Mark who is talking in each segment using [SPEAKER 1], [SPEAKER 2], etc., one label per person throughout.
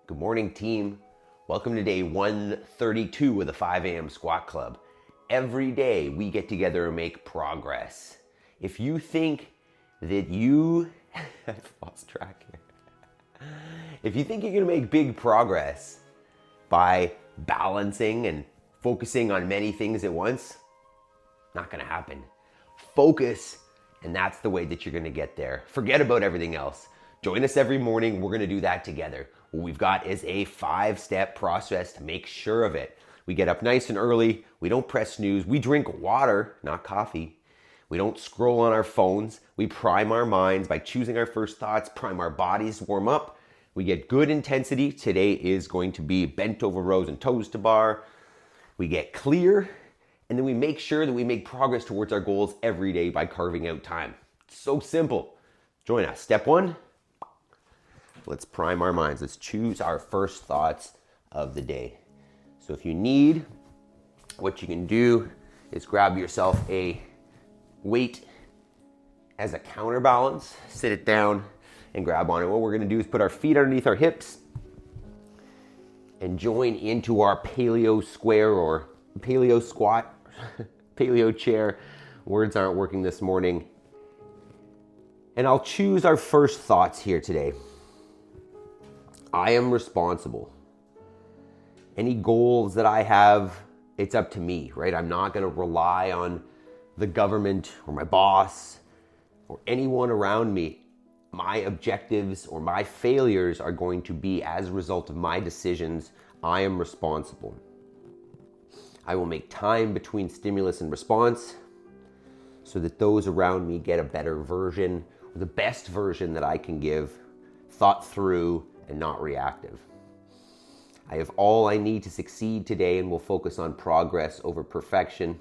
[SPEAKER 1] Good morning, team. Welcome to day 132 of the 5 a.m. Squat Club. Every day we get together and make progress. If you think that I've lost track here. If you think you're gonna make big progress by balancing and focusing on many things at once, not gonna happen. Focus, and that's the way that you're gonna get there. Forget about everything else. Join us every morning. We're gonna do that together. What we've got is a 5-step process to make sure of it. We get up nice and early. We don't press snooze. We drink water, not coffee. We don't scroll on our phones. We prime our minds by choosing our first thoughts, prime our bodies, warm up. We get good intensity. Today is going to be bent over rows and toes to bar. We get clear, and then we make sure that we make progress towards our goals every day by carving out time. It's so simple. Join us. Step 1. Let's prime our minds. Let's choose our first thoughts of the day. So if you need, what you can do is grab yourself a weight as a counterbalance, sit it down and grab on it. What we're gonna do is put our feet underneath our hips and join into our paleo square or paleo squat, paleo chair. Words aren't working this morning. And I'll choose our first thoughts here today. I am responsible. Any goals that I have, it's up to me, right? I'm not gonna rely on the government or my boss or anyone around me. My objectives or my failures are going to be as a result of my decisions. I am responsible. I will make time between stimulus and response so that those around me get a better version, or the best version that I can give, thought through and not reactive. I have all I need to succeed today and will focus on progress over perfection.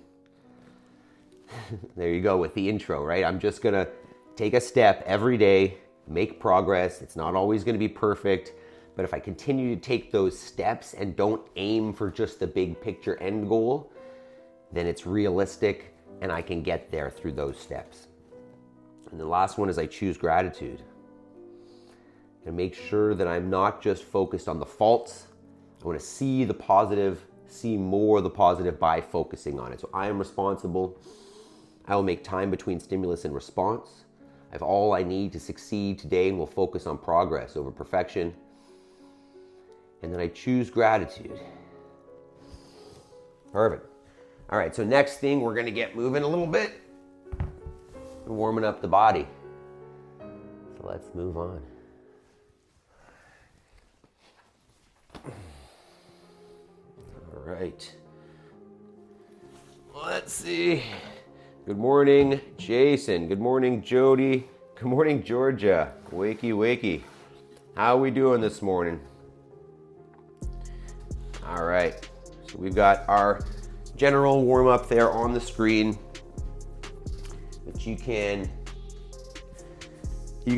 [SPEAKER 1] There you go with the intro, right? I'm just gonna take a step every day, make progress. It's not always gonna be perfect, but if I continue to take those steps and don't aim for just the big picture end goal, then it's realistic and I can get there through those steps. And the last one is I choose gratitude. And make sure that I'm not just focused on the faults. I want to see the positive, see more of the positive by focusing on it. So I am responsible. I will make time between stimulus and response. I have all I need to succeed today and will focus on progress over perfection. And then I choose gratitude. Perfect. All right, so next thing, we're going to get moving a little bit. Warming up the body. So let's move on. All right. Let's see. Good morning, Jason. Good morning, Jody. Good morning, Georgia. Wakey, wakey. How are we doing this morning? All right. So we've got our general warm up there on the screen, which you can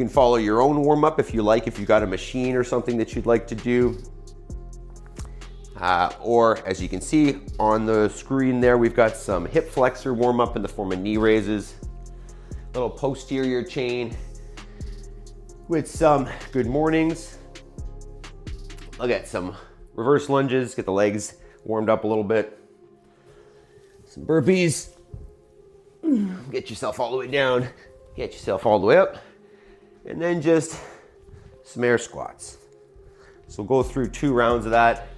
[SPEAKER 1] follow your own warm up if you like, if you've got a machine or something that you'd like to do. Or as you can see on the screen there, we've got some hip flexor warm up in the form of knee raises, little posterior chain with some good mornings. Look at some reverse lunges, get the legs warmed up a little bit. Some burpees, get yourself all the way down, get yourself all the way up, and then just some air squats. So we'll go through 2 rounds of that.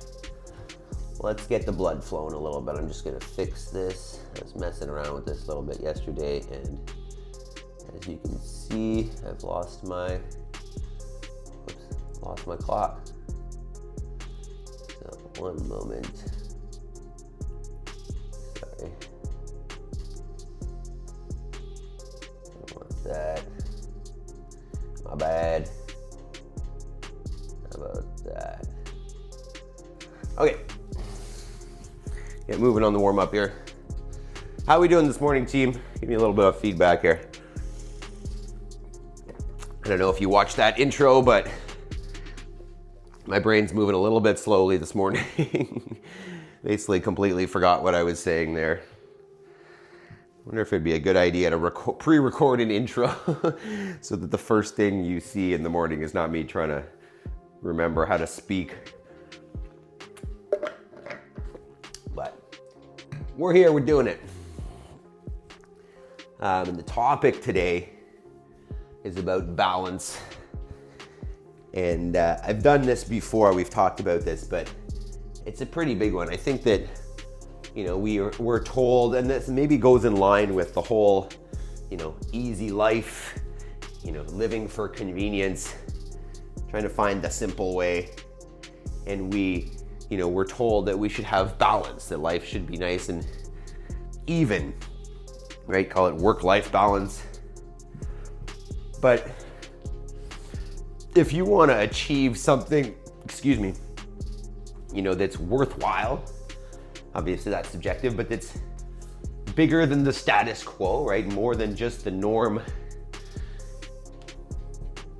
[SPEAKER 1] Let's get the blood flowing a little bit. I'm just gonna fix this. I was messing around with this a little bit yesterday, and as you can see, I've lost my clock. So 1 moment. Sorry. Don't want that. My bad. How about that? Okay. Get moving on the warm up here. How are we doing this morning, team? Give me a little bit of feedback here. I don't know if you watched that intro, but my brain's moving a little bit slowly this morning. Basically completely forgot what I was saying there. Wonder if it'd be a good idea to pre-record an intro so that the first thing you see in the morning is not me trying to remember how to speak. But we're here, we're doing it. And the topic today is about balance. And I've done this before, we've talked about this, but it's a pretty big one. I think that, you know, we're told, and this maybe goes in line with the whole, you know, easy life, you know, living for convenience, trying to find the simple way. And we're told that we should have balance, that life should be nice and even, right? Call it work-life balance. But if you want to achieve something, you know, that's worthwhile, obviously that's subjective, but that's bigger than the status quo, right? More than just the norm.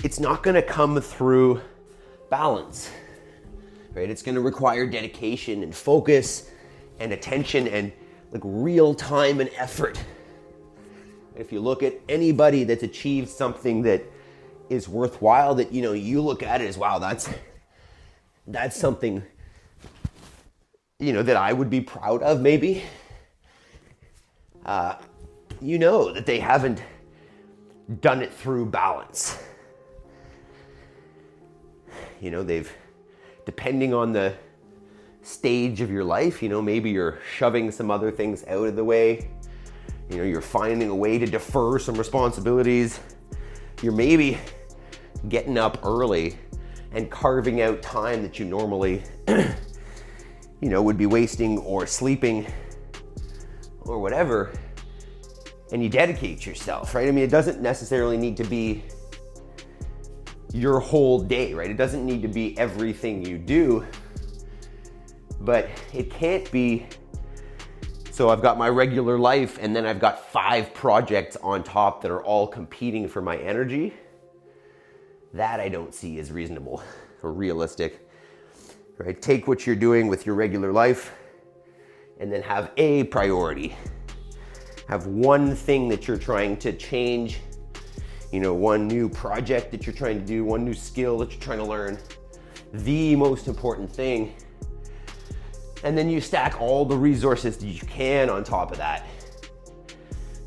[SPEAKER 1] It's not going to come through balance, right? It's going to require dedication and focus and attention and like real time and effort. If you look at anybody that's achieved something that is worthwhile, that, you know, you look at it as, wow, that's something, you know, that I would be proud of maybe. You know that they haven't done it through balance. You know, depending on the stage of your life, you know, maybe you're shoving some other things out of the way. You know, you're finding a way to defer some responsibilities. You're maybe getting up early and carving out time that you normally, you know, would be wasting or sleeping or whatever, and you dedicate yourself, right? I mean, it doesn't necessarily need to be your whole day, right? It doesn't need to be everything you do, but it can't be, so I've got my regular life and then I've got 5 projects on top that are all competing for my energy. That I don't see as reasonable or realistic, right? Take what you're doing with your regular life and then have a priority. Have one thing that you're trying to change, you know, one new project that you're trying to do, one new skill that you're trying to learn, the most important thing. And then you stack all the resources that you can on top of that.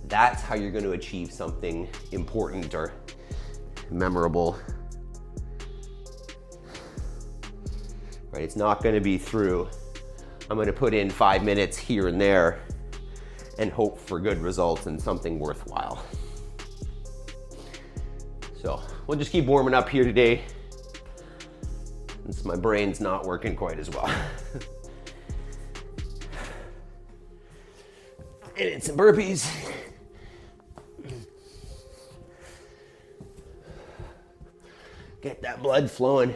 [SPEAKER 1] That's how you're going to achieve something important or memorable. Right? It's not going to be through, I'm going to put in 5 minutes here and there and hope for good results and something worthwhile. So we'll just keep warming up here today, since my brain's not working quite as well. And it's some burpees. Get that blood flowing.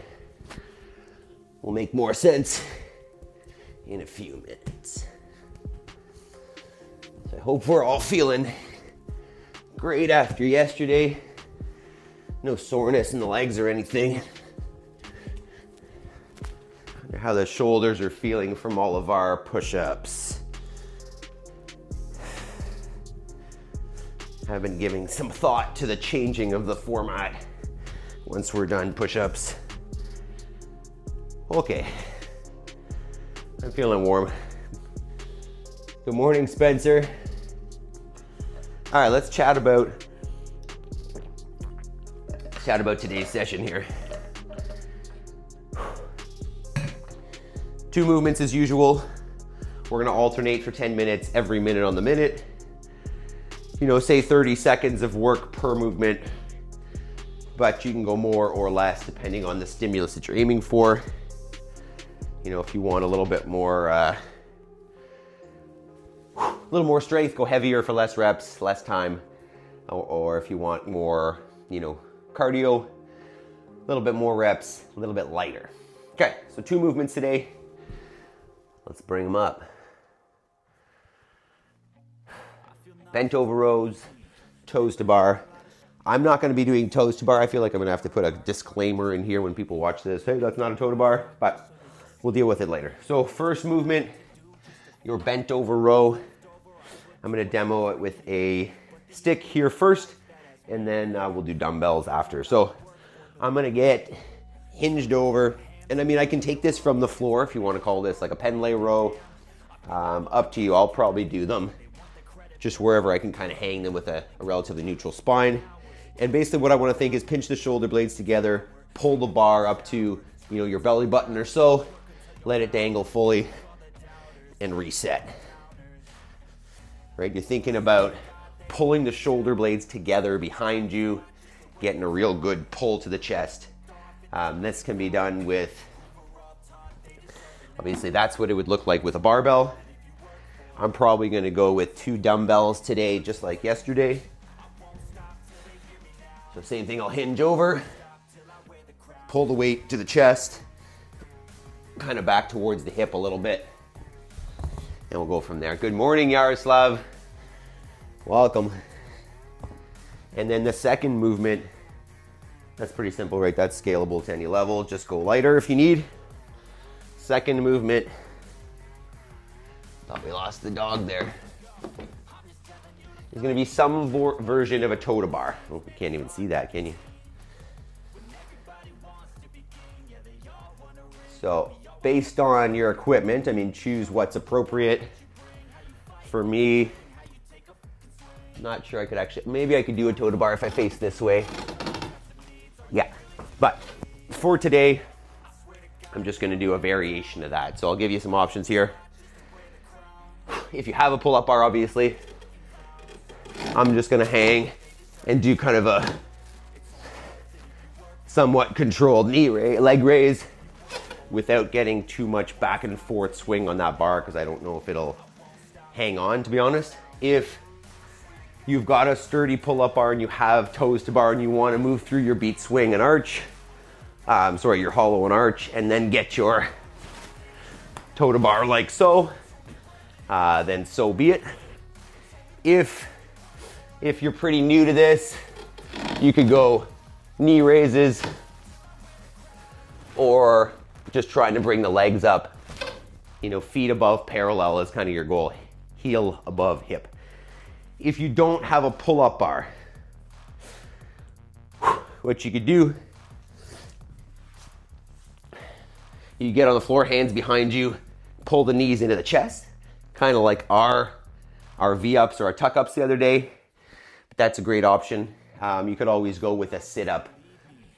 [SPEAKER 1] Will make more sense in a few minutes. So I hope we're all feeling great after yesterday. No soreness in the legs or anything. Wonder how the shoulders are feeling from all of our push-ups. I've been giving some thought to the changing of the format once we're done push-ups. Okay, I'm feeling warm. Good morning, Spencer. All right, let's chat about today's session here. 2 movements as usual. We're gonna alternate for 10 minutes, every minute on the minute. You know, say 30 seconds of work per movement, but you can go more or less depending on the stimulus that you're aiming for. You know, if you want a little bit more, strength, go heavier for less reps, less time. Or if you want more, you know, cardio, a little bit more reps, a little bit lighter. Okay, so 2 movements today. Let's bring them up. Bent over rows, toes to bar. I'm not going to be doing toes to bar. I feel like I'm going to have to put a disclaimer in here when people watch this. Hey, that's not a toe to bar, but we'll deal with it later. So first movement, your bent over row. I'm going to demo it with a stick here first, and then we'll do dumbbells after. So I'm going to get hinged over. And I mean, I can take this from the floor if you want to call this like a pen lay row. Up to you. I'll probably do them just wherever I can kind of hang them with a relatively neutral spine. And basically what I want to think is pinch the shoulder blades together, pull the bar up to, you know, your belly button or so, let it dangle fully, and reset. Right? You're thinking about pulling the shoulder blades together behind you, getting a real good pull to the chest. This can be done with, obviously that's what it would look like with a barbell. I'm probably going to go with 2 dumbbells today, just like yesterday. So same thing, I'll hinge over, pull the weight to the chest, kind of back towards the hip a little bit, and we'll go from there. Good morning, Yaroslav. Welcome. And then the second movement, that's pretty simple, right? That's scalable to any level. Just go lighter if you need. Second movement. Thought we lost the dog there. There's going to be some version of a toe to bar. Oh, you can't even see that, can you? So, based on your equipment, I mean, choose what's appropriate. For me, not sure I could actually, maybe I could do a toe to bar if I face this way. Yeah, but for today, I'm just going to do a variation of that. So I'll give you some options here. If you have a pull-up bar, obviously, I'm just going to hang and do kind of a somewhat controlled leg raise without getting too much back and forth swing on that bar, because I don't know if it'll hang on, to be honest. If you've got a sturdy pull-up bar and you have toes to bar and you want to move through your beat swing and arch, your hollow and arch, and then get your toe to bar like so, then so be it. If you're pretty new to this, you could go knee raises, or just trying to bring the legs up, you know, feet above parallel is kind of your goal, heel above hip. If you don't have a pull-up bar, what you could do, you get on the floor, hands behind you, pull the knees into the chest, kind of like our V-ups or our tuck-ups the other day. But that's a great option. You could always go with a sit-up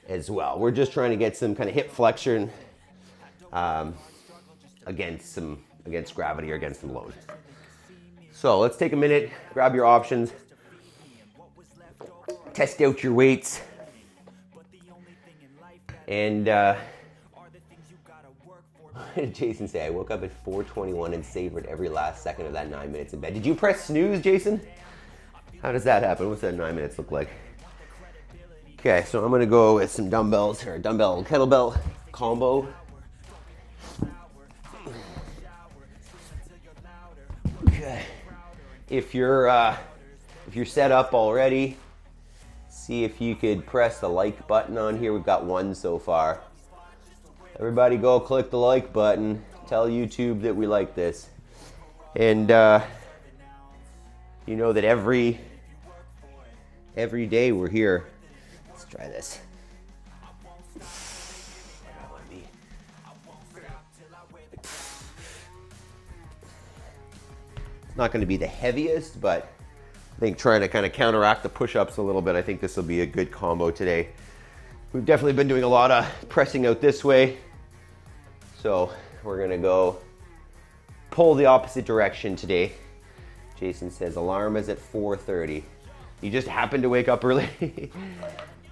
[SPEAKER 1] as well. We're just trying to get some kind of hip flexion against gravity or against some load. So let's take a minute, grab your options, test out your weights, and Jason say, I woke up at 4:21 and savored every last second of that 9 minutes in bed. Did you press snooze, Jason? How does that happen? What's that 9 minutes look like? Okay, so I'm gonna go with some dumbbells, or dumbbell kettlebell combo. Okay. If you're set up already, see if you could press the like button on here. We've got 1 so far. Everybody go click the like button. Tell YouTube that we like this. And you know that every day we're here. Let's try this. It's not going to be the heaviest, but I think trying to kind of counteract the push-ups a little bit, I think this will be a good combo today. We've definitely been doing a lot of pressing out this way. So we're going to go pull the opposite direction today. Jason says alarm is at 4:30. You just happen to wake up early?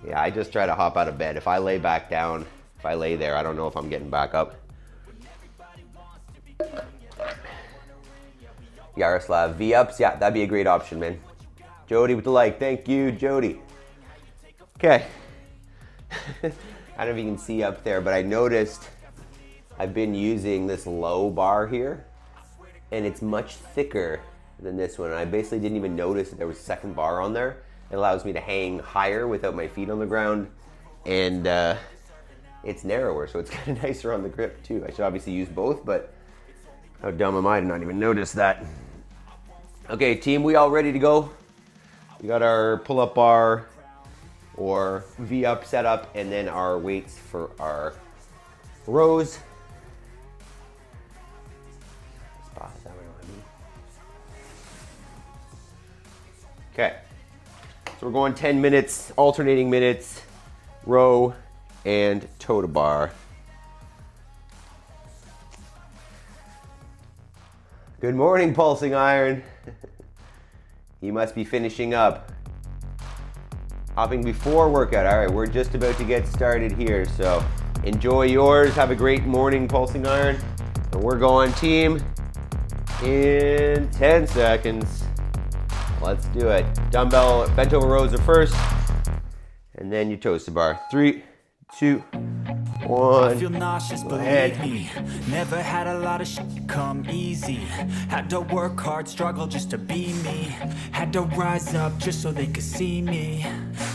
[SPEAKER 1] Yeah, I just try to hop out of bed. If I lay back down, if I lay there, I don't know if I'm getting back up. Yaroslav, V-ups, yeah, that'd be a great option, man. Jody with the like, thank you, Jody. Okay. I don't know if you can see up there, but I noticed I've been using this low bar here, and it's much thicker than this one. And I basically didn't even notice that there was a second bar on there. It allows me to hang higher without my feet on the ground, and it's narrower, so it's kind of nicer on the grip too. I should obviously use both, but how dumb am I to not even notice that? Okay, team, we all ready to go? We got our pull-up bar or V-up setup, and then our weights for our rows. Okay, so we're going 10 minutes, alternating minutes, row and toe to bar. Good morning, pulsing iron. You must be finishing up. Hopping before workout. All right, we're just about to get started here, so enjoy yours. Have a great morning, pulsing iron. And we're going team in 10 seconds. Let's do it. Dumbbell bent over rows are first, and then your toes to bar. 3, 2, 1.
[SPEAKER 2] I feel nauseous, believe me. Never had a lot of shit come easy. Had to work hard, struggle just to be me. Had to rise up just so they could see me.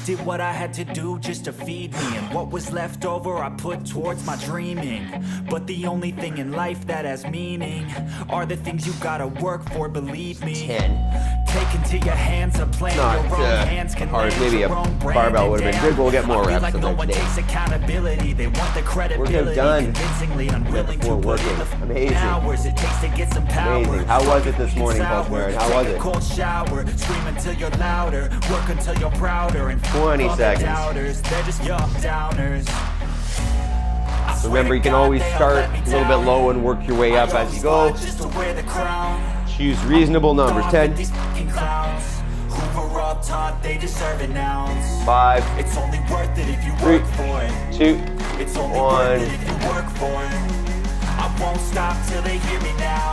[SPEAKER 2] Did what I had to do just to feed me. And what was left over I put towards my dreaming. But the only thing in life that has meaning are the things you gotta work for, believe me.
[SPEAKER 1] 10.
[SPEAKER 2] Take into your hands a plan.
[SPEAKER 1] Not
[SPEAKER 2] your own hands can
[SPEAKER 1] hard.
[SPEAKER 2] land
[SPEAKER 1] Maybe
[SPEAKER 2] your
[SPEAKER 1] a
[SPEAKER 2] own brand
[SPEAKER 1] barbell would have been
[SPEAKER 2] down.
[SPEAKER 1] good. We'll get more
[SPEAKER 2] I feel
[SPEAKER 1] reps
[SPEAKER 2] like
[SPEAKER 1] the
[SPEAKER 2] no
[SPEAKER 1] next
[SPEAKER 2] one
[SPEAKER 1] day.
[SPEAKER 2] takes accountability. They want the credibility.
[SPEAKER 1] done
[SPEAKER 2] Convincingly unwilling to
[SPEAKER 1] before
[SPEAKER 2] put in
[SPEAKER 1] working.
[SPEAKER 2] the
[SPEAKER 1] Amazing.
[SPEAKER 2] hours it takes to get some power.
[SPEAKER 1] Amazing. How was it this morning,
[SPEAKER 2] Sour.
[SPEAKER 1] Pulse Aaron? How was
[SPEAKER 2] Take
[SPEAKER 1] it?
[SPEAKER 2] a cold shower, scream until you're louder, work until you're prouder, and
[SPEAKER 1] 20
[SPEAKER 2] all the
[SPEAKER 1] seconds.
[SPEAKER 2] doubters, they're just young downers. I swear
[SPEAKER 1] Remember,
[SPEAKER 2] to
[SPEAKER 1] you can
[SPEAKER 2] God,
[SPEAKER 1] always
[SPEAKER 2] they'll
[SPEAKER 1] start
[SPEAKER 2] let me
[SPEAKER 1] a little bit
[SPEAKER 2] down.
[SPEAKER 1] low and work your way up as you go.
[SPEAKER 2] Just to wear the crown.
[SPEAKER 1] Choose reasonable numbers. 10,
[SPEAKER 2] These fucking clowns who were all taught they deserve an ounce.
[SPEAKER 1] 5,
[SPEAKER 2] It's only worth it if you
[SPEAKER 1] 3,
[SPEAKER 2] work for it.
[SPEAKER 1] 2,
[SPEAKER 2] It's only
[SPEAKER 1] 1.
[SPEAKER 2] worth it if you work for it. I won't stop till they hear me now.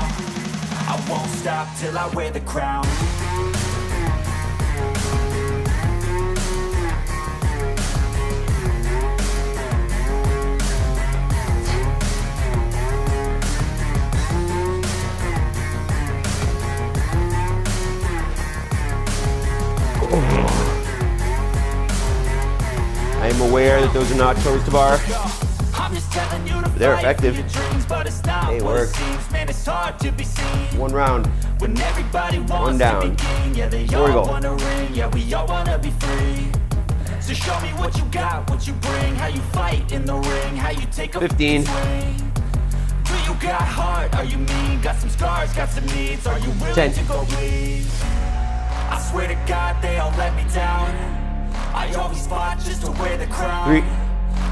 [SPEAKER 2] I won't stop till I wear the crown.
[SPEAKER 1] I am aware that those are not toes to bar.
[SPEAKER 2] I'm just telling you to
[SPEAKER 1] They're
[SPEAKER 2] fight for
[SPEAKER 1] effective.
[SPEAKER 2] your dreams, but it's not
[SPEAKER 1] They
[SPEAKER 2] what
[SPEAKER 1] work.
[SPEAKER 2] it seems. Man, it's hard to be seen.
[SPEAKER 1] One round.
[SPEAKER 2] When everybody wants
[SPEAKER 1] down.
[SPEAKER 2] to be king, yeah, they
[SPEAKER 1] Here we go.
[SPEAKER 2] all wanna ring, yeah, we all wanna be free. So show me what you got, what you bring, how you fight in the ring, how you take a
[SPEAKER 1] 15.
[SPEAKER 2] swing. Do you got heart? Are you mean? Got some scars, got some needs. Are you willing
[SPEAKER 1] 10.
[SPEAKER 2] to go bleed? I swear to God, they all let me down. I always fought just to wear the crown.
[SPEAKER 1] 3,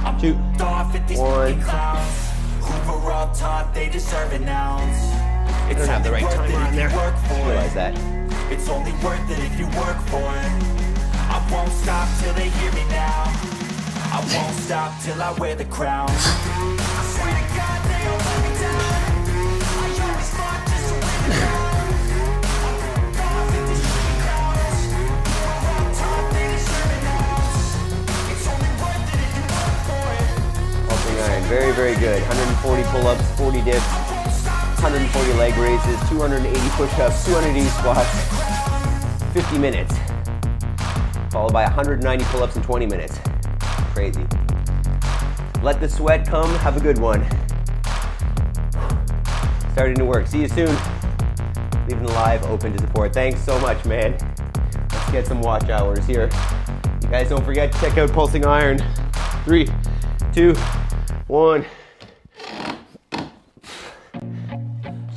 [SPEAKER 2] I'm
[SPEAKER 1] 2,
[SPEAKER 2] off at these
[SPEAKER 1] 1.
[SPEAKER 2] fucking clowns who were all taught they deserve an ounce.
[SPEAKER 1] I
[SPEAKER 2] It's
[SPEAKER 1] don't have the
[SPEAKER 2] only
[SPEAKER 1] right
[SPEAKER 2] worth it
[SPEAKER 1] timer
[SPEAKER 2] if
[SPEAKER 1] on
[SPEAKER 2] you
[SPEAKER 1] there.
[SPEAKER 2] work for
[SPEAKER 1] Realize
[SPEAKER 2] it.
[SPEAKER 1] that.
[SPEAKER 2] It's only worth it if you work for it. I won't stop till they hear me now. I won't stop till I wear the crown. I swear to God, they all let me down. I always fought just to wear the crown. I'm off at these fucking clowns who were all taught they deserve an ounce. It's only worth it if you work for it.
[SPEAKER 1] Pulsing iron. Very, very good. 140 pull-ups, 40 dips, 140 leg raises, 280 push-ups, 280 squats, 50 minutes. Followed by 190 pull-ups in 20 minutes. Crazy. Let the sweat come. Have a good one. Starting to work. See you soon. Leaving the live open to support. Thanks so much, man. Let's get some watch hours here. You guys don't forget to check out Pulsing Iron. 3, 2, 1.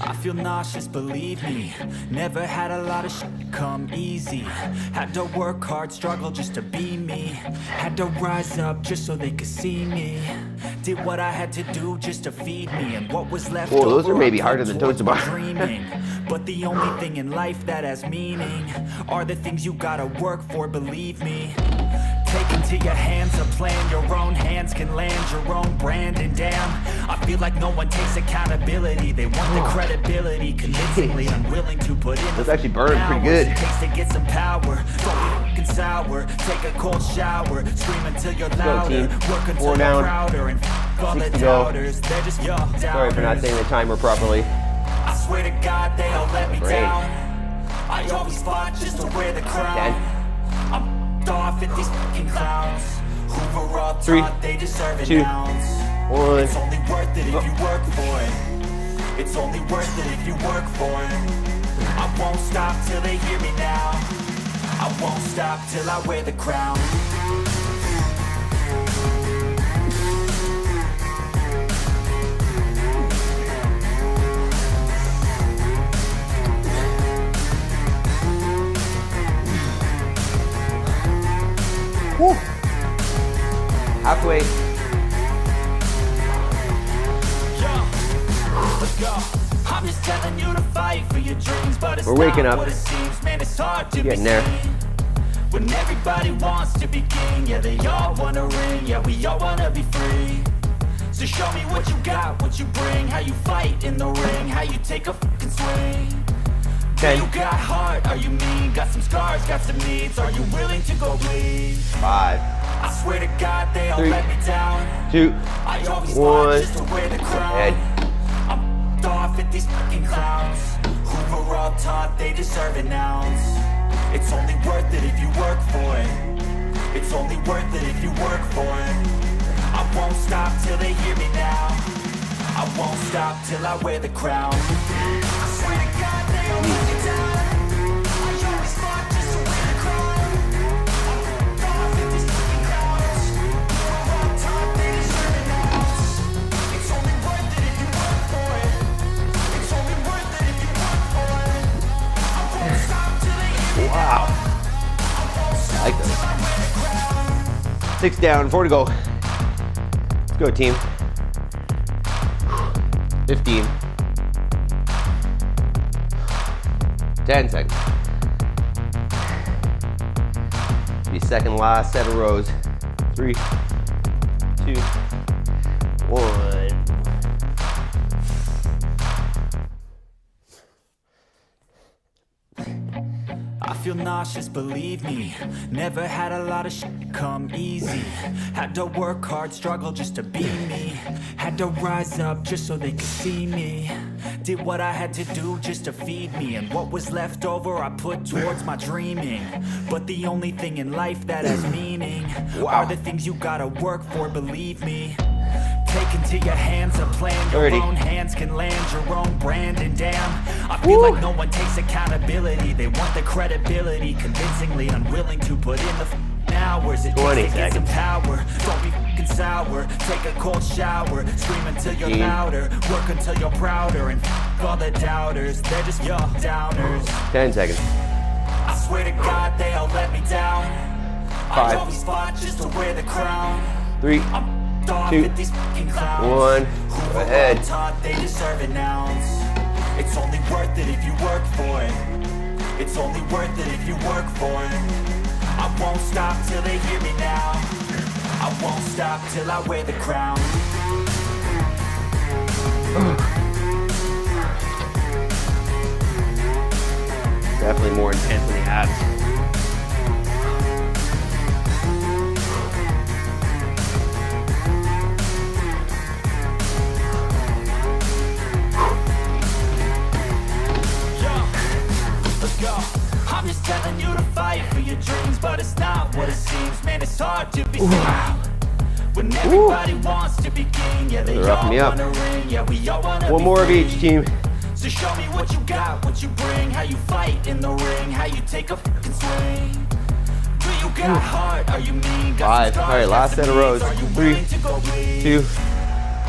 [SPEAKER 2] I feel nauseous, believe me. Never had a lot of shit come easy. Had to work hard, struggle just to be me. Had to rise up just so they could see me. Did what I had to do just to feed me. And what was left
[SPEAKER 1] Whoa, those
[SPEAKER 2] over
[SPEAKER 1] are maybe
[SPEAKER 2] I put
[SPEAKER 1] harder than
[SPEAKER 2] towards
[SPEAKER 1] toes to
[SPEAKER 2] my
[SPEAKER 1] bar.
[SPEAKER 2] dreaming. But the only thing in life that has meaning are the things you gotta work for, believe me. Take into your hands a plan. Your own hands can land your own brand. And damn, I feel like no one takes accountability. They want the credibility, convincingly unwilling to put in
[SPEAKER 1] Those
[SPEAKER 2] the
[SPEAKER 1] actually burn pretty
[SPEAKER 2] hours
[SPEAKER 1] good.
[SPEAKER 2] it takes to get some power. Don't be fucking sour. Take a cold shower. Scream until you're louder.
[SPEAKER 1] team.
[SPEAKER 2] Work until
[SPEAKER 1] 4
[SPEAKER 2] you're
[SPEAKER 1] down.
[SPEAKER 2] prouder. And all the
[SPEAKER 1] 6 to go.
[SPEAKER 2] doubters, they're just young downers.
[SPEAKER 1] Sorry for not saying the timer properly.
[SPEAKER 2] I swear to God, they all let me
[SPEAKER 1] Great.
[SPEAKER 2] down. I always fought just to wear the crown.
[SPEAKER 1] 10.
[SPEAKER 2] I'm off at these fucking clowns who were all
[SPEAKER 1] 3,
[SPEAKER 2] taught they deserve an
[SPEAKER 1] 2,
[SPEAKER 2] ounce.
[SPEAKER 1] 1.
[SPEAKER 2] It's only worth it if you work for it. It's only worth it if you work for it. I won't stop till they hear me now. I won't stop till I wear the crown.
[SPEAKER 1] Halfway.
[SPEAKER 2] Let's go. I'm just telling you to fight for your dreams, but it's
[SPEAKER 1] We're waking
[SPEAKER 2] not
[SPEAKER 1] up.
[SPEAKER 2] what it seems. Man, it's hard to
[SPEAKER 1] Getting
[SPEAKER 2] be
[SPEAKER 1] there.
[SPEAKER 2] seen. When everybody wants to be king, yeah, they all wanna ring, yeah, we all wanna be free. So show me what you got, what you bring, how you fight in the ring, how you take a fucking swing. Do
[SPEAKER 1] 10.
[SPEAKER 2] you got heart? Are you mean? Got some scars, got some needs. Are you willing to go bleed?
[SPEAKER 1] 5,
[SPEAKER 2] I swear to God, they all
[SPEAKER 1] 3,
[SPEAKER 2] let me down.
[SPEAKER 1] 2,
[SPEAKER 2] I always
[SPEAKER 1] 1.
[SPEAKER 2] fought just to wear the crown.
[SPEAKER 1] Head.
[SPEAKER 2] I'm off at these fucking clowns who were all taught they deserve an ounce. It's only worth it if you work for it. It's only worth it if you work for it. I won't stop till they hear me now. I won't stop till I wear the crown. I swear to God, they all let me down. I always fought just to wear the crown. I'm off at these fucking clowns who were all taught they deserve an ounce. It's only worth it if you work for it. It's only worth it if you work for it. I won't stop till they hear me now.
[SPEAKER 1] Wow. I like those. 6 down, 4 to go. Let's go, team. 15. 10 seconds. Be second last set of rows. 3, 2, 1.
[SPEAKER 2] I feel nauseous, believe me. Never had a lot of shit come easy. Had to work hard, struggle just to be me. Had to rise up just so they could see me. Did what I had to do just to feed me. And what was left over I put towards my dreaming. But the only thing in life that has meaning are the things you gotta work for, believe me. Take into your hands a plan, your
[SPEAKER 1] 30.
[SPEAKER 2] own hands can land your own brand. And damn, I feel like no one takes accountability. They want the credibility, convincingly unwilling to put in the hours it
[SPEAKER 1] 20
[SPEAKER 2] takes to get some
[SPEAKER 1] seconds.
[SPEAKER 2] power. Don't be fucking sour, take a cold shower, scream until you're louder, work until you're prouder, and all the doubters, they're just your downers.
[SPEAKER 1] 10 seconds.
[SPEAKER 2] I swear to God, they all let me down. I
[SPEAKER 1] 5,
[SPEAKER 2] always fought just to wear the crown.
[SPEAKER 1] 3,
[SPEAKER 2] I'm off
[SPEAKER 1] 2,
[SPEAKER 2] at these fucking clowns
[SPEAKER 1] 1.
[SPEAKER 2] who
[SPEAKER 1] Go
[SPEAKER 2] were
[SPEAKER 1] ahead.
[SPEAKER 2] all taught they deserve an ounce. It's only worth it if you work for it. It's only worth it if you work for it. I won't stop till they hear me now. I won't stop till I wear the crown.
[SPEAKER 1] Definitely more intense than the abs.
[SPEAKER 2] Let's go. I'm just telling you to fight for your dreams, but it's not what it seems. Man, it's hard to be seen. When everybody wants to be king, yeah, they
[SPEAKER 1] They're roughing
[SPEAKER 2] all
[SPEAKER 1] me up.
[SPEAKER 2] wanna ring, yeah, we all wanna
[SPEAKER 1] One
[SPEAKER 2] be
[SPEAKER 1] more of
[SPEAKER 2] free.
[SPEAKER 1] each, team.
[SPEAKER 2] So show me what you got, what you bring, how you fight in the ring, how you take a fucking swing. Do you got heart? Are you mean? Got
[SPEAKER 1] 5.
[SPEAKER 2] some scars,
[SPEAKER 1] All right,
[SPEAKER 2] got
[SPEAKER 1] last
[SPEAKER 2] some
[SPEAKER 1] set of
[SPEAKER 2] needs.
[SPEAKER 1] rows.
[SPEAKER 2] Are you
[SPEAKER 1] 3,
[SPEAKER 2] willing to go bleed?
[SPEAKER 1] 2,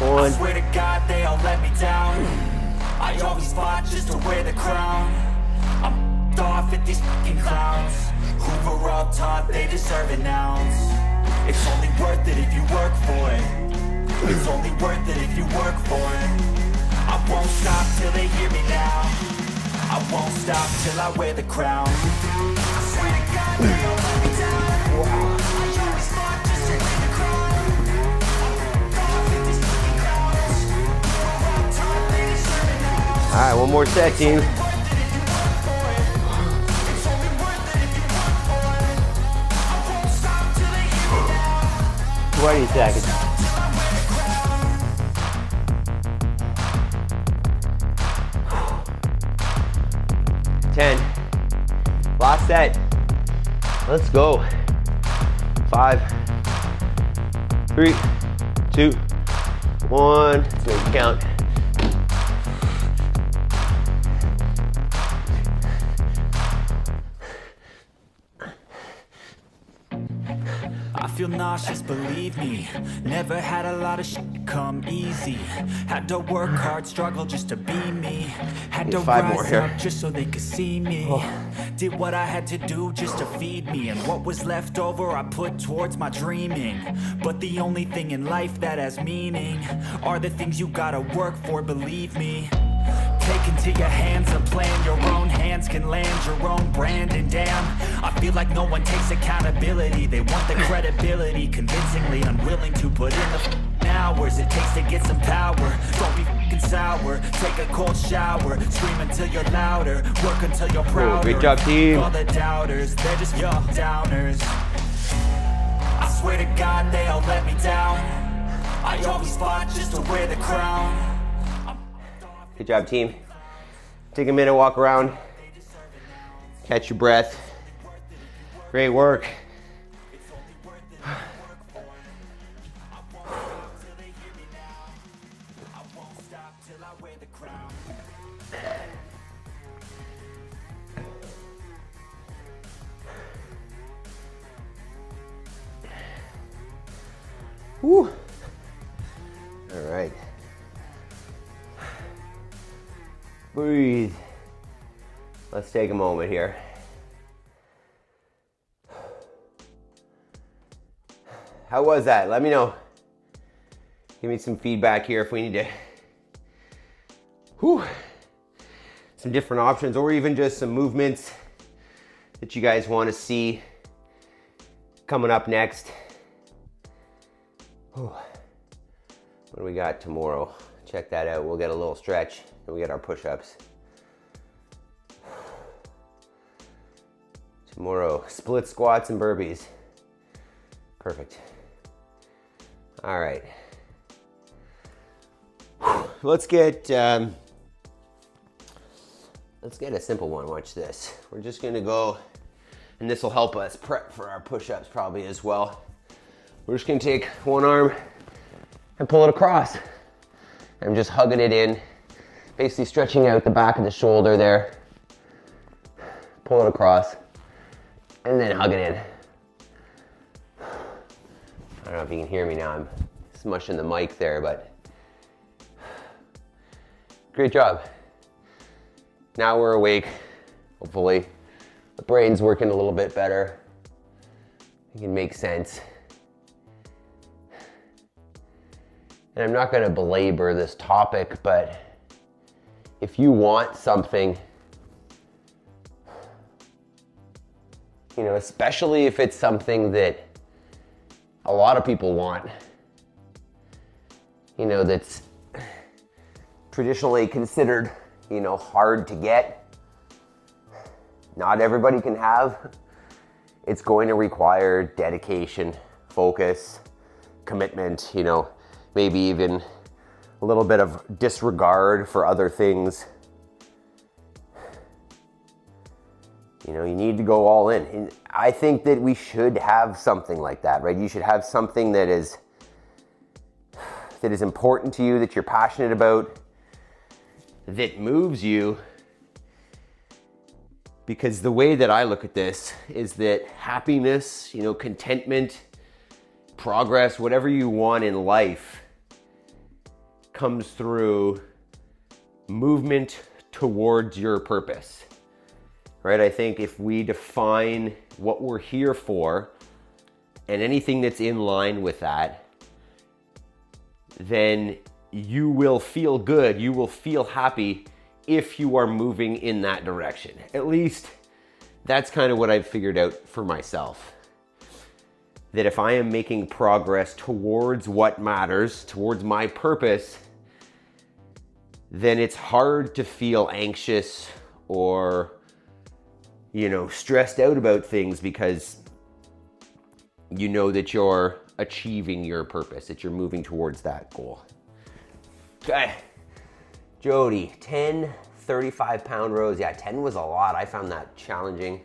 [SPEAKER 2] I
[SPEAKER 1] 1.
[SPEAKER 2] swear to God, they all let me down. I always fought just to wear the crown. I'm off at these fucking clowns who were all taught they deserve an ounce. It's only worth it if you work for it. It's only worth it if you work for it. I won't stop till they hear me now. I won't stop till I wear the crown. I swear to God, they all let me down. I always fought just to wear the crown. I'm off at these fucking clowns who were all taught they deserve an ounce.
[SPEAKER 1] All right, one more set, team.
[SPEAKER 2] Worth it if you work for it. It's only worth it if you work for it. I won't stop till they hear me now.
[SPEAKER 1] 20 seconds.
[SPEAKER 2] Till I wear the crown.
[SPEAKER 1] 10. Last set. Let's go. 5, 3, 2, 1. Let's make it count.
[SPEAKER 2] I feel nauseous, believe me. Never had a lot of shit come easy. Had to work hard, struggle just to be me. Had to rise up just so they could see me. Did what I had to do just to feed me. And what was left over I put towards my dreaming. But the only thing in life that has meaning are the things you gotta work for, believe me. Take into your hands a plan. Your own hands can land your own brand. And damn, I feel like no one takes accountability. They want the credibility, convincingly unwilling to put in the hours it takes to get some power. Don't be f***ing sour. Take a cold shower. Scream until you're louder. Work until you're prouder.
[SPEAKER 1] Great job, team.
[SPEAKER 2] All the doubters, they're just your downers. I swear to God they all let me down. I always fought just to wear the crown.
[SPEAKER 1] Good job, team. Take a minute, walk around. Catch your breath. Great work. Woo. All right. Breathe. Let's take a moment here. How was that? Let me know. Give me some feedback here if we need to, some different options or even just some movements that you guys want to see coming up next. What do we got tomorrow? Check that out. We'll get a little stretch and we get our push-ups. Tomorrow, split squats and burpees. Perfect. All right. Let's get a simple one. Watch this. We're just gonna go, and this will help us prep for our push-ups probably as well. We're just gonna take one arm and pull it across. I'm just hugging it in, basically stretching out the back of the shoulder there. Pull it across, and then hug it in. I don't know if you can hear me now. I'm smushing the mic there, but great job. Now we're awake, hopefully. The brain's working a little bit better. It can make sense. And I'm not gonna belabor this topic, but if you want something, you know, especially if it's something that a lot of people want, you know, that's traditionally considered, you know, hard to get, not everybody can have, it's going to require dedication, focus, commitment, you know, maybe even a little bit of disregard for other things. You know, you need to go all in. And I think that we should have something like that, right? You should have something that is important to you, that you're passionate about, that moves you. Because the way that I look at this is that happiness, you know, contentment, progress, whatever you want in life comes through movement towards your purpose. Right? I think if we define what we're here for and anything that's in line with that, then you will feel good, you will feel happy if you are moving in that direction. At least that's kind of what I've figured out for myself. That if I am making progress towards what matters, towards my purpose, then it's hard to feel anxious or, you know, stressed out about things because you know that you're achieving your purpose, that you're moving towards that goal. Okay, Jody, 10 35-pound rows. Yeah, 10 was a lot. I found that challenging.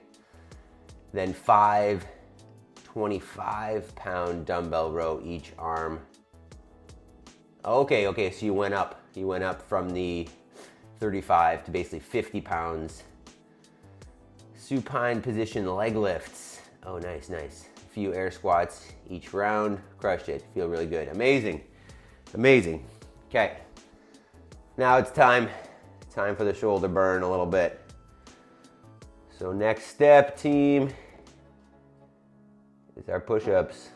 [SPEAKER 1] Then 5 25-pound dumbbell row each arm. Okay, so you went up from the 35 to basically 50 pounds. Supine position leg lifts. Oh, nice. few air squats each round. Crushed it. Feel really good. Amazing. Amazing. Okay. Now it's time for the shoulder burn a little bit. So next step, team, is our push-ups.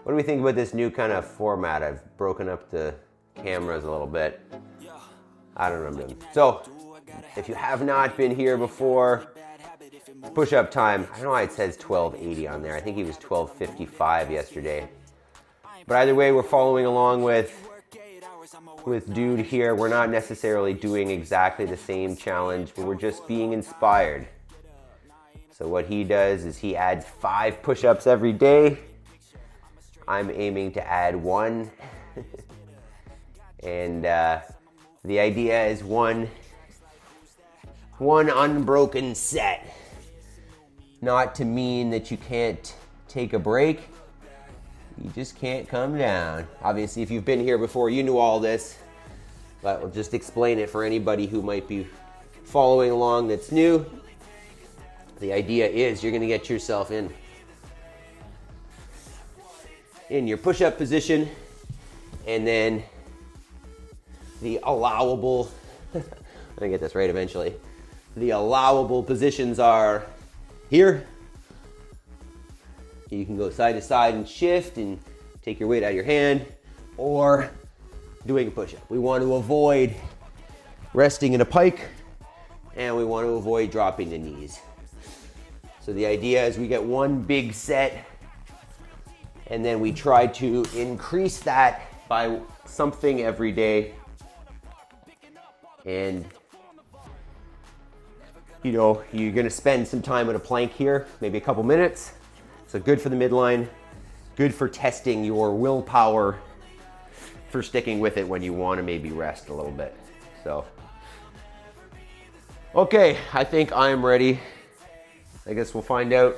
[SPEAKER 1] What do we think about this new kind of format? I've broken up the cameras a little bit. I don't know what I'm doing. So, if you have not been here before, push-up time. I don't know why it says 1280 on there. I think he was 1255 yesterday. But either way, we're following along with dude here. We're not necessarily doing exactly the same challenge, but we're just being inspired. So what he does is he adds 5 push-ups every day. I'm aiming to add 1. And the idea is one unbroken set. Not to mean that you can't take a break. You just can't come down. Obviously, if you've been here before, you knew all this. But we'll just explain it for anybody who might be following along that's new. The idea is you're gonna get yourself in your push-up position, and then the allowable, I'm gonna get this right eventually. The allowable positions are here. You can go side to side and shift and take your weight out of your hand, or doing a push-up. We want to avoid resting in a pike, and we want to avoid dropping the knees. So the idea is we get one big set, and then we try to increase that by something every day. And you know, you're gonna spend some time in a plank here, maybe a couple minutes. So good for the midline, good for testing your willpower for sticking with it when you want to maybe rest a little bit. So, okay, I think I'm ready. I guess we'll find out.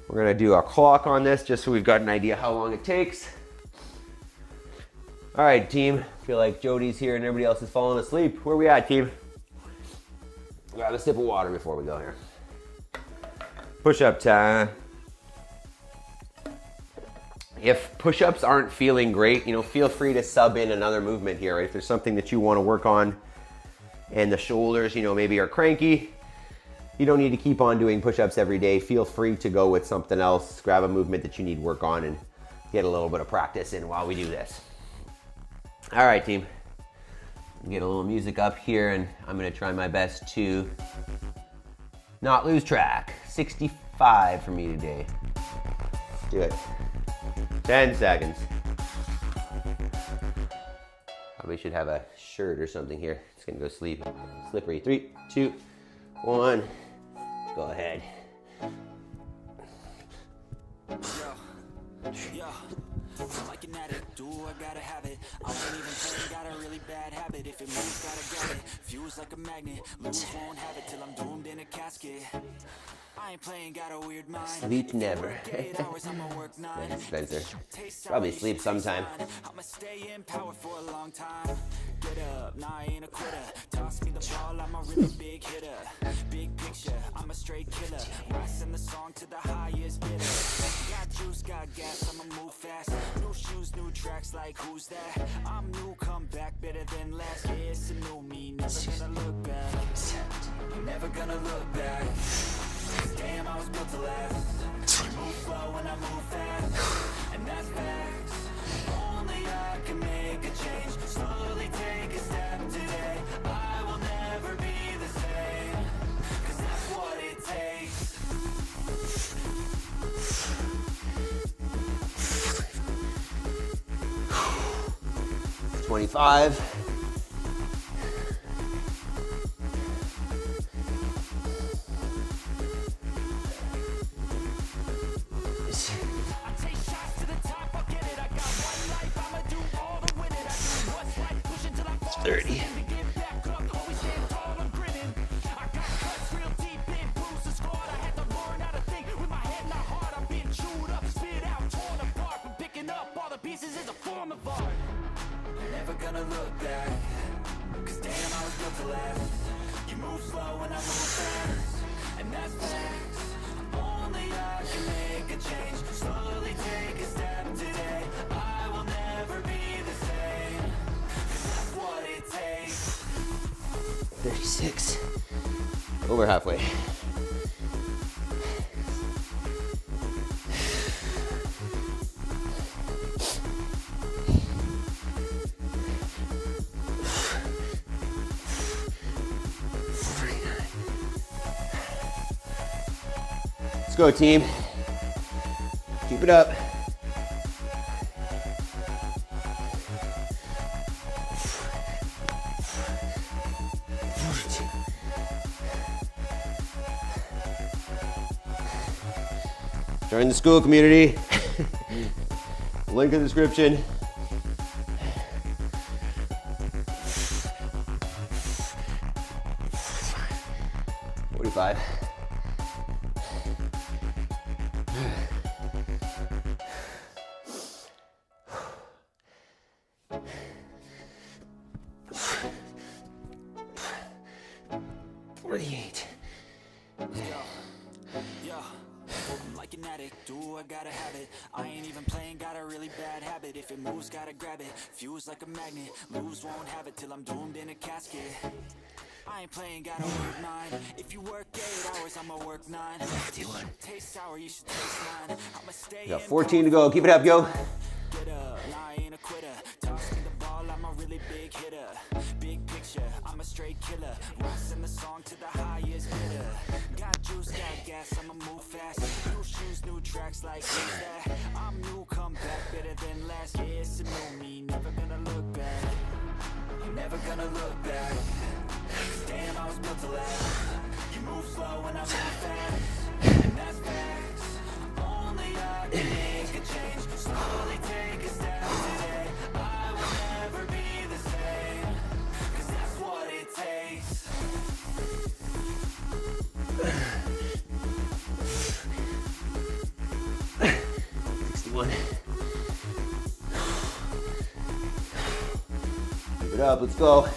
[SPEAKER 1] We're gonna do a clock on this just so we've got an idea how long it takes. All right, team. Feel like Jody's here and everybody else is falling asleep. Where we at, team? Grab a sip of water before we go here. Push-up time. If push-ups aren't feeling great, you know, feel free to sub in another movement here. Right? If there's something that you want to work on and the shoulders, you know, maybe are cranky, you don't need to keep on doing push-ups every day. Feel free to go with something else. Grab a movement that you need work on and get a little bit of practice in while we do this. All right, team. Get a little music up here, and I'm gonna try my best to not lose track. 65 for me today. Let's do it. 10 seconds. Probably should have a shirt or something here. It's gonna go slippery. 3, 2, 1. Go ahead. Like an addict, do I gotta have it. I won't even play, got a really bad habit. If it moves, gotta grab it. Fuse like a magnet, lose, won't have it till I'm doomed in a casket. I ain't playing, got a weird mind. Sleep never. Thanks, Spencer. Probably sleep sometime. I'ma stay in power for a long time. Get up, nah, I ain't a quitter. Toss me the ball, I'm a really big hitter. Big picture, I'm a straight killer. Rising the song to the highest bidder. Got juice, got gas, I'ma move fast. New shoes, new tracks, like who's that? I'm new, come back better than last. Yeah, it's a new me, never gonna look back. I'm never gonna look back. Damn, I was built to last. You move slow and I move fast, and that's facts. Only I can make a change. Slowly take a step today. I will never be the same, 'cause that's what it takes. 25. Gonna look back, 'cause damn, I was built to last. You move slow and I move fast, and that's facts.
[SPEAKER 2] Only I can make a change. Slowly take a step today. I will never be the same. 'Cause that's what it takes.
[SPEAKER 1] 36. Over halfway. Let's go, team. Keep it up. Join the school community. Link in the description.
[SPEAKER 2] If it moves, gotta grab it. Fuse like a magnet. Lose, won't have it till I'm doomed in a casket. I ain't playing, gotta work 9. If you work 8 hours, I'ma work 9. Taste sour, you should taste 9. I'ma stay.
[SPEAKER 1] We got 14 to go. Keep it up, yo.
[SPEAKER 2] Get up, I ain't a quitter. Toss me the ball, I'm a really big hitter. Big picture, I'm a straight killer. Rising the song to the highest bidder. Got juice, got gas, I'ma move fast. New shoes, new tracks, like who's that? I'm new, come back, better than last. Yeah, it's a new me, never gonna look back. Never gonna look back. Damn, I was built to last. You move slow and I move fast. And that's facts. Only I can make a change. Slowly take a step today. I will never be the same. 'Cause that's what it takes.
[SPEAKER 1] Keep it up, let's go.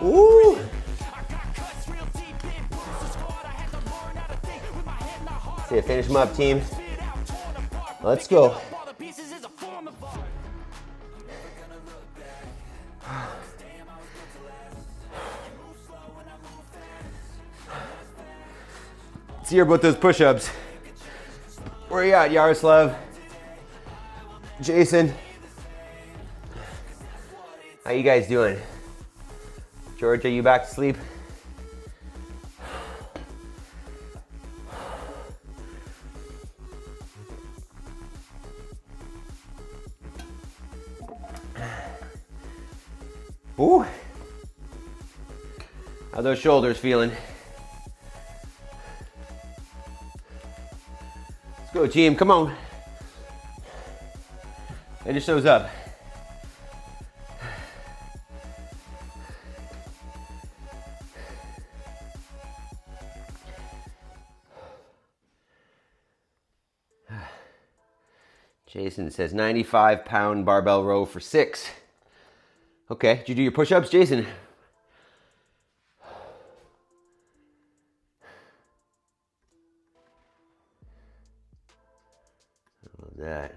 [SPEAKER 1] Ooh. See, finish them up, team. Let's go. Let's hear about those push-ups. Where are you at, Yaroslav? Jason? How you guys doing? George, are you back to sleep? Ooh. How those shoulders feeling? Let's go, team, come on. Finish those up. Jason says 95-pound barbell row for 6. Okay, did you do your push-ups, Jason? I love that.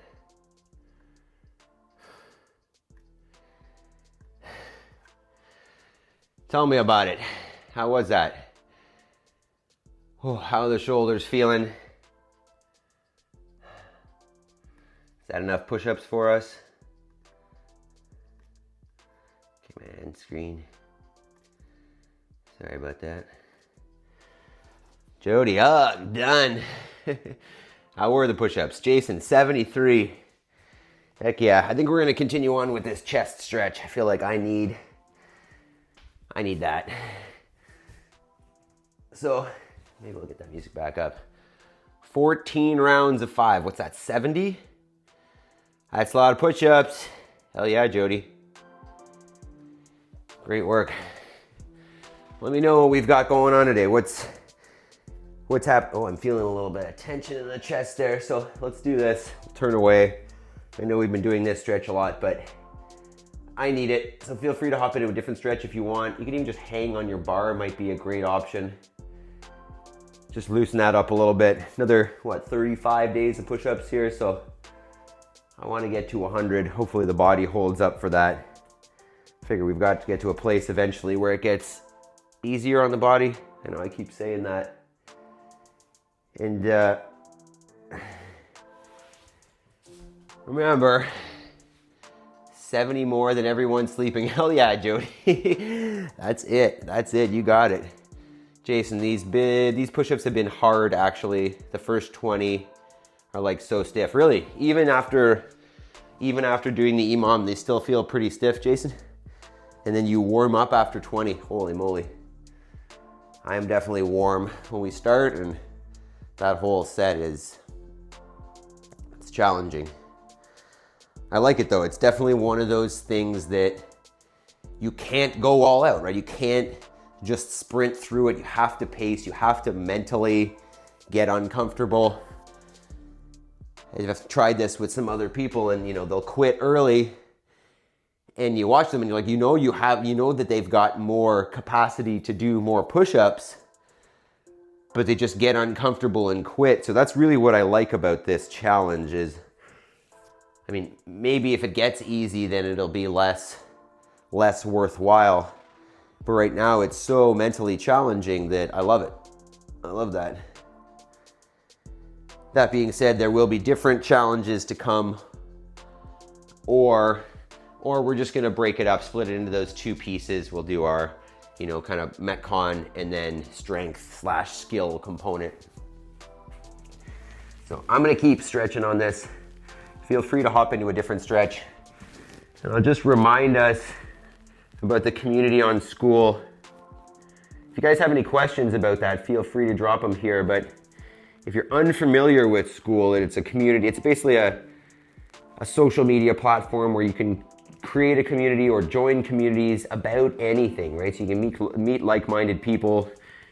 [SPEAKER 1] Tell me about it. How was that? Oh, how are the shoulders feeling? Is that enough push-ups for us? Okay, man, screen. Sorry about that. Jody, I'm done. How were the push-ups? Jason, 73. Heck yeah, I think we're gonna continue on with this chest stretch. I feel like I need that. So, maybe we'll get that music back up. 14 rounds of 5. What's that, 70? That's a lot of push-ups. Hell yeah, Jody. Great work. Let me know what we've got going on today. What's What's happening? Oh, I'm feeling a little bit of tension in the chest there. So let's do this. Turn away. I know we've been doing this stretch a lot, but I need it. So feel free to hop into a different stretch if you want. You can even just hang on your bar, might be a great option. Just loosen that up a little bit. Another, 35 days of push-ups here. So I want to get to 100. Hopefully the body holds up for that. Figure we've got to get to a place eventually where it gets easier on the body. I know I keep saying that. And remember, 70 more than everyone sleeping. Hell yeah, Jody. That's it. That's it. You got it. Jason, these push-ups have been hard, actually. The first 20 are like so stiff. Really, even after doing the EMOM, they still feel pretty stiff, Jason. And then you warm up after 20. Holy moly. I am definitely warm when we start, and that whole set it's challenging. I like it though. It's definitely one of those things that you can't go all out, right? You can't just sprint through it. You have to pace. You have to mentally get uncomfortable. I've tried this with some other people, and they'll quit early, and you watch them and you're like, you know that they've got more capacity to do more push-ups, but they just get uncomfortable and quit. So that's really what I like about this challenge is, maybe if it gets easy, then it'll be less worthwhile. But right now it's so mentally challenging that I love it. I love that. That being said, there will be different challenges to come, or we're just gonna break it up, split it into those two pieces. We'll do our kind of Metcon and then strength/skill component. So I'm gonna keep stretching on this. Feel free to hop into a different stretch. And I'll just remind us about the community on School. If you guys have any questions about that, feel free to drop them here. But if you're unfamiliar with School, it's a community. It's basically a social media platform where you can create a community or join communities about anything, right? So you can meet like-minded people,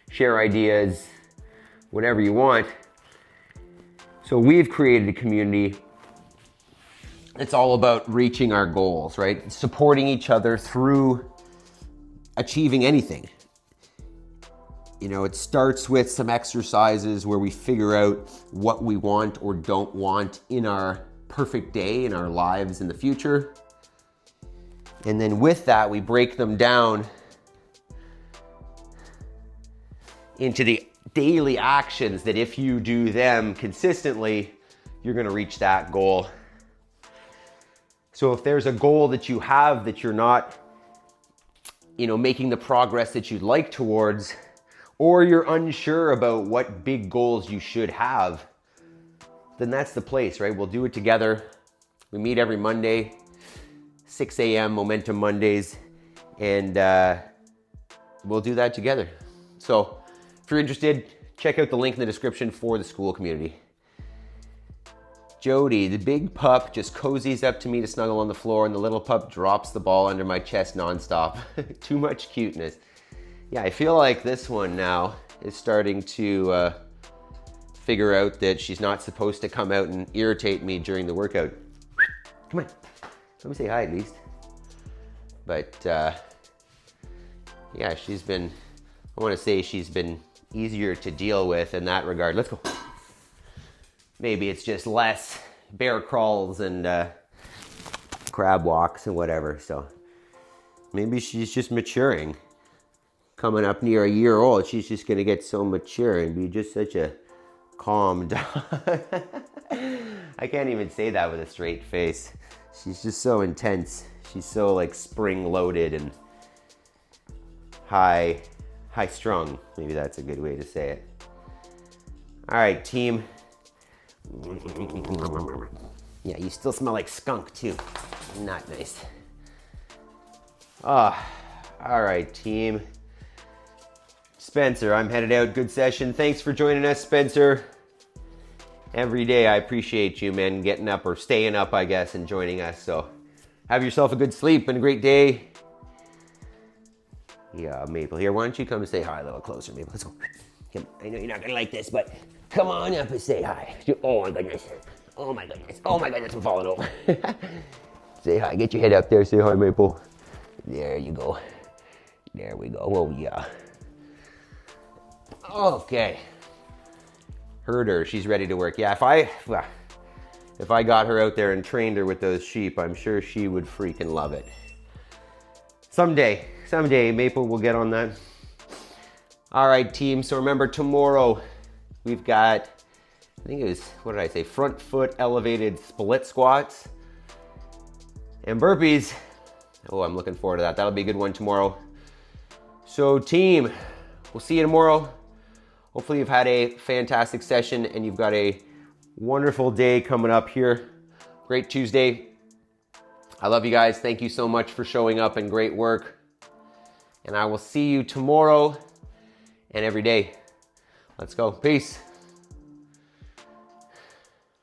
[SPEAKER 1] share ideas, whatever you want. So we've created a community. It's all about reaching our goals, right? Supporting each other through achieving anything. It starts with some exercises where we figure out what we want or don't want in our perfect day, in our lives in the future. And then with that, we break them down into the daily actions that if you do them consistently, you're gonna reach that goal. So if there's a goal that you have that you're not, making the progress that you'd like towards, or you're unsure about what big goals you should have, then that's the place, right? We'll do it together. We meet every Monday, 6 a.m. Momentum Mondays, and we'll do that together. So if you're interested, check out the link in the description for the School community. Jody, the big pup just cozies up to me to snuggle on the floor, and the little pup drops the ball under my chest nonstop. Too much cuteness. Yeah, I feel like this one now is starting to figure out that she's not supposed to come out and irritate me during the workout. Come on, let me say hi at least. But yeah, she's been easier to deal with in that regard. Let's go. Maybe it's just less bear crawls and crab walks and whatever. So maybe she's just maturing. Coming up near a year old, she's just gonna get so mature and be just such a calm dog. I can't even say that with a straight face. She's just so intense. She's so like spring loaded and high strung. Maybe that's a good way to say it. All right, team. Yeah, you still smell like skunk too. Not nice. All right, team. Spencer, I'm headed out. Good session. Thanks for joining us, Spencer. Every day, I appreciate you, man, getting up or staying up, I guess, and joining us. So have yourself a good sleep and a great day. Yeah, Maple here. Why don't you come and say hi a little closer, Maple? Let's go. I know you're not gonna like this, but come on up and say hi. Oh my goodness. Oh my goodness. Oh my goodness, I'm falling over. Say hi, get your head up there, say hi, Maple. There you go. There we go. Oh yeah. Okay. Herder, she's ready to work. Yeah, if I got her out there and trained her with those sheep, I'm sure she would freaking love it. Someday, Maple will get on that. All right, team, so remember tomorrow, we've got, I think it was, what did I say? Front foot elevated split squats and burpees. Oh, I'm looking forward to that. That'll be a good one tomorrow. So team, we'll see you tomorrow. Hopefully you've had a fantastic session and you've got a wonderful day coming up here. Great Tuesday. I love you guys. Thank you so much for showing up and great work. And I will see you tomorrow and every day. Let's go. Peace.